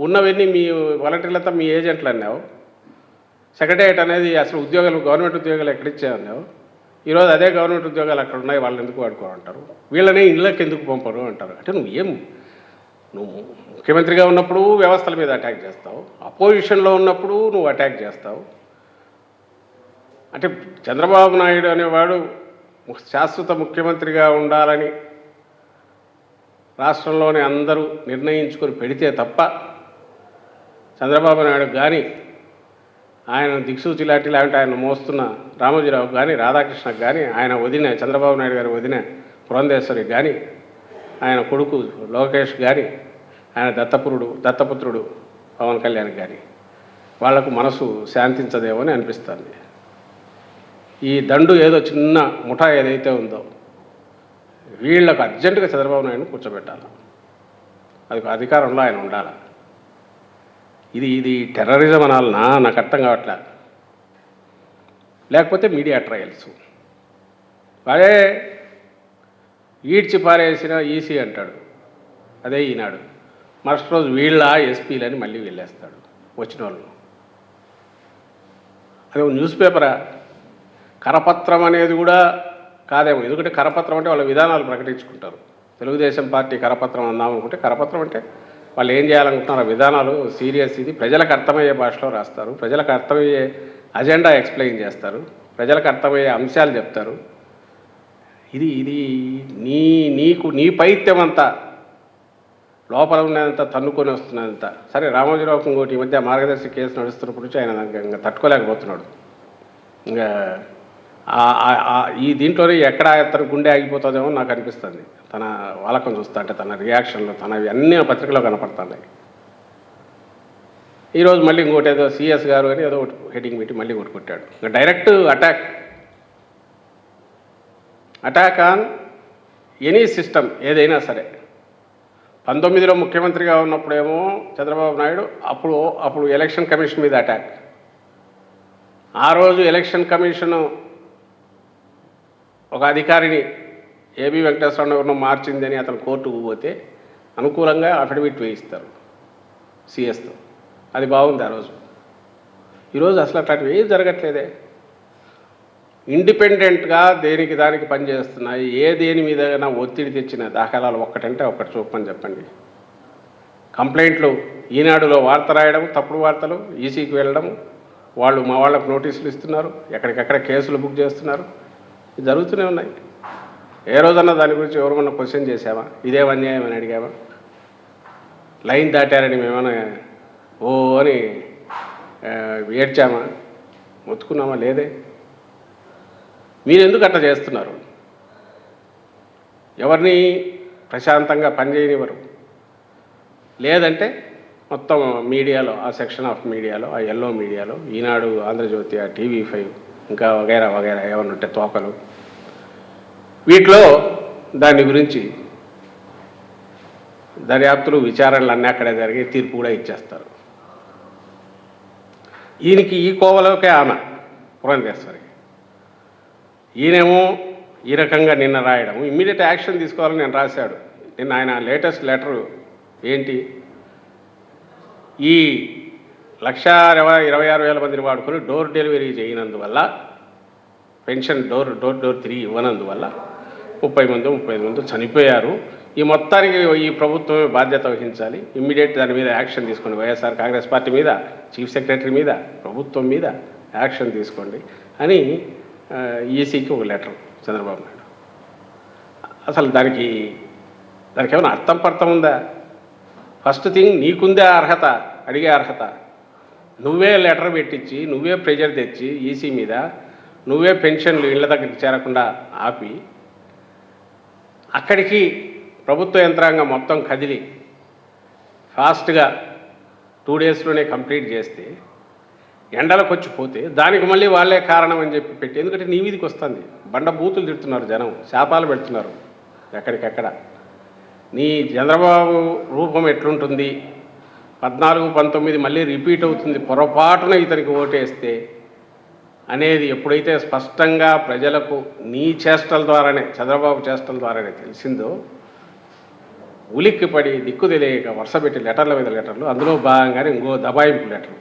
ఉన్నవన్నీ మీ వాలంటీర్లంతా మీ ఏజెంట్లు అన్నావు. సెక్రటేరియట్ అనేది అసలు ఉద్యోగాలు గవర్నమెంట్ ఉద్యోగాలు ఎక్కడిచ్చాయన్నావు. ఈరోజు అదే గవర్నమెంట్ ఉద్యోగాలు అక్కడ ఉన్నాయి, వాళ్ళని ఎందుకు వాడుకోమంటారు, వీళ్ళని ఇళ్ళకి ఎందుకు పంపరు అంటారు. అంటే నువ్వు ముఖ్యమంత్రిగా ఉన్నప్పుడు వ్యవస్థల మీద అటాక్ చేస్తావు, అపోజిషన్లో ఉన్నప్పుడు నువ్వు అటాక్ చేస్తావు. అంటే చంద్రబాబు నాయుడు అనేవాడు శాశ్వత ముఖ్యమంత్రిగా ఉండాలని రాష్ట్రంలోని అందరూ నిర్ణయించుకొని పెడితే తప్ప చంద్రబాబు నాయుడు కానీ ఆయన దిక్సూచి లాంటి లేకుంటే ఆయన మోస్తున్న రామోజీరావు కానీ రాధాకృష్ణకు కానీ ఆయన వదిన చంద్రబాబు నాయుడు గారి వదిన పురంధేశ్వరికి కానీ ఆయన కొడుకు లోకేష్ కానీ ఆయన దత్తపుత్రుడు పవన్ కళ్యాణ్ కానీ వాళ్లకు మనసు శాంతించదేమో అని అనిపిస్తుంది. ఈ దండు ఏదో చిన్న ముఠా ఏదైతే ఉందో వీళ్లకు అర్జెంటుగా చంద్రబాబు నాయుడుని కూర్చోబెట్టాలి. అది అధికారంలో ఆయన ఉండాలి. ఇది టెర్రరిజం అనాలనా నాకు అర్థం కావట్లే. లేకపోతే మీడియా ట్రయల్స్ అదే ఈడ్చి పారేసిన ఈసీ అంటాడు, అదే ఈనాడు. మరుసటి రోజు వీళ్ళ ఎస్పీలని మళ్ళీ వెళ్ళేస్తాడు వచ్చిన వాళ్ళు. అదే న్యూస్ పేపరా? కరపత్రం అనేది కూడా కాదేమో, ఎందుకంటే కరపత్రం అంటే వాళ్ళ విధానాలు ప్రకటించుకుంటారు. తెలుగుదేశం పార్టీ కరపత్రం అందాం అనుకుంటే కరపత్రం అంటే వాళ్ళు ఏం చేయాలనుకుంటున్నారు, విధానాలు సీరియస్. ఇది ప్రజలకు అర్థమయ్యే భాషలో రాస్తారు, ప్రజలకు అర్థమయ్యే అజెండా ఎక్స్ప్లెయిన్ చేస్తారు, ప్రజలకు అర్థమయ్యే అంశాలు చెప్తారు. ఇది నీ పైత్యం అంతా లోపల ఉన్నదంతా తన్నుకొని వస్తున్నదంతా. సరే, రామోజీరావుకి ఇంకోటి ఈ మధ్య మార్గదర్శి కేసు నడుస్తున్నప్పటి నుంచి ఆయన ఇంకా తట్టుకోలేకపోతున్నాడు. ఇంకా ఈ దీంట్లోనే ఎక్కడ తన గుండె ఆగిపోతుందేమో నాకు అనిపిస్తుంది. తన వాలకం చూస్తా అంటే తన రియాక్షన్లు తనవి అన్నీ పత్రికలో కనపడుతున్నాయి. ఈరోజు మళ్ళీ ఇంకోటి ఏదో సిఎస్ గారు అని ఏదో ఒకటి హెడ్డింగ్ పెట్టి మళ్ళీ ఒకటి కొట్టాడు. ఇంకా direct attack on any system ఏదైనా సరే. 19లో ముఖ్యమంత్రిగా ఉన్నప్పుడేమో చంద్రబాబు నాయుడు అప్పుడు ఎలక్షన్ కమిషన్ మీద అటాక్. ఆ రోజు ఎలక్షన్ కమిషన్ ఒక అధికారిని ఏబి వెంకటేశ్వరరావు మార్చిందని అతను కోర్టుకు పోతే అనుకూలంగా అఫిడవిట్ వేయిస్తారు సిఎస్తో. అది బాగుంది ఆ రోజు. ఈరోజు అసలు అట్లాంటివి ఏం జరగట్లేదే. ఇండిపెండెంట్గా దానికి పనిచేస్తున్నాయి. దేని మీద ఒత్తిడి తెచ్చిన దాఖలాలు ఒక్కటంటే ఒక్కటి చూపని చెప్పండి. కంప్లైంట్లు ఈనాడులో వార్త రాయడం, తప్పుడు వార్తలు ఈసీకి వెళ్ళడం, మా వాళ్ళకు నోటీసులు ఇస్తున్నారు, ఎక్కడికక్కడ కేసులు బుక్ చేస్తున్నారు. ఇది జరుగుతూనే ఉన్నాయి. ఏ రోజన్నా దాని గురించి ఎవరమన్నా క్వశ్చన్ చేసామా? ఇదే అన్యాయం అని అడిగామా? లైన్ దాటారని మేమన్నా అని ఏడ్చామా? మొత్తుకున్నామా? లేదే. మీరు ఎందుకు అట్లా చేస్తున్నారు? ఎవరిని ప్రశాంతంగా పనిచేయనివ్వరు. లేదంటే మొత్తం మీడియాలో, ఆ సెక్షన్ ఆఫ్ మీడియాలో, ఆ ఎల్లో మీడియాలో, ఈనాడు, ఆంధ్రజ్యోతి, ఆ TV5 ఇంకా వగైరా ఏమన్నా ఉంటే తోకలు, వీటిలో దాని గురించి దర్యాప్తులు విచారణలు అన్నీ అక్కడే జరిగి తీర్పు కూడా ఇచ్చేస్తారు. ఈయనకి ఈ కోవలోకే ఆమె పురంధేశ్వరి. ఈయనేమో ఈ రకంగా నిన్న రాయడం, ఇమ్మీడియట్ యాక్షన్ తీసుకోవాలని నేను రాశాడు. నిన్న ఆయన లేటెస్ట్ లెటరు ఏంటి, ఈ 1,26,000 మందిని వాడుకొని డోర్ డెలివరీ చేయనందువల్ల, పెన్షన్ డోర్ తిరిగి ఇవ్వనందువల్ల 35 మంది చనిపోయారు. ఈ మొత్తానికి ఈ ప్రభుత్వమే బాధ్యత వహించాలి. ఇమ్మీడియట్ దాని మీద యాక్షన్ తీసుకోండి. వైఎస్ఆర్ కాంగ్రెస్ పార్టీ మీద, చీఫ్ సెక్రటరీ మీద, ప్రభుత్వం మీద యాక్షన్ తీసుకోండి అని ఈసీకి ఒక లెటర్ చంద్రబాబు నాయుడు. అసలు దానికి ఏమైనా అర్థం ఉందా? ఫస్ట్ థింగ్, నీకుందే అర్హత, అడిగే అర్హత. నువ్వే లెటర్ పెట్టించి, నువ్వే ప్రెజర్ తెచ్చి ఈసీ మీద, నువ్వే పెన్షన్లు ఇళ్ల దగ్గరికి చేరకుండా ఆపి, అక్కడికి ప్రభుత్వ యంత్రాంగం మొత్తం కదిలి ఫాస్ట్గా 2 డేస్లోనే కంప్లీట్ చేస్తే, ఎండలకు వచ్చిపోతే దానికి మళ్ళీ వాళ్ళే కారణం అని చెప్పి పెట్టి, ఎందుకంటే నీ మీదకి వస్తుంది. బండ బూతులు తిడుతున్నారు జనం, శాపాలు పెడుతున్నారు ఎక్కడికెక్కడ. నీ చంద్రబాబు రూపం ఎట్లుంటుంది, 14-19 మళ్ళీ రిపీట్ అవుతుంది పొరపాటున ఇతనికి ఓటేస్తే అనేది ఎప్పుడైతే స్పష్టంగా ప్రజలకు నీ చేష్టల ద్వారానే, చంద్రబాబు చేష్టల ద్వారానే తెలిసిందో, ఉలిక్కిపడి దిక్కు తెలియక వరుస పెట్టి లెటర్ల మీద లెటర్లు, అందులో భాగంగానే ఇంకో దబాయింపు లెటర్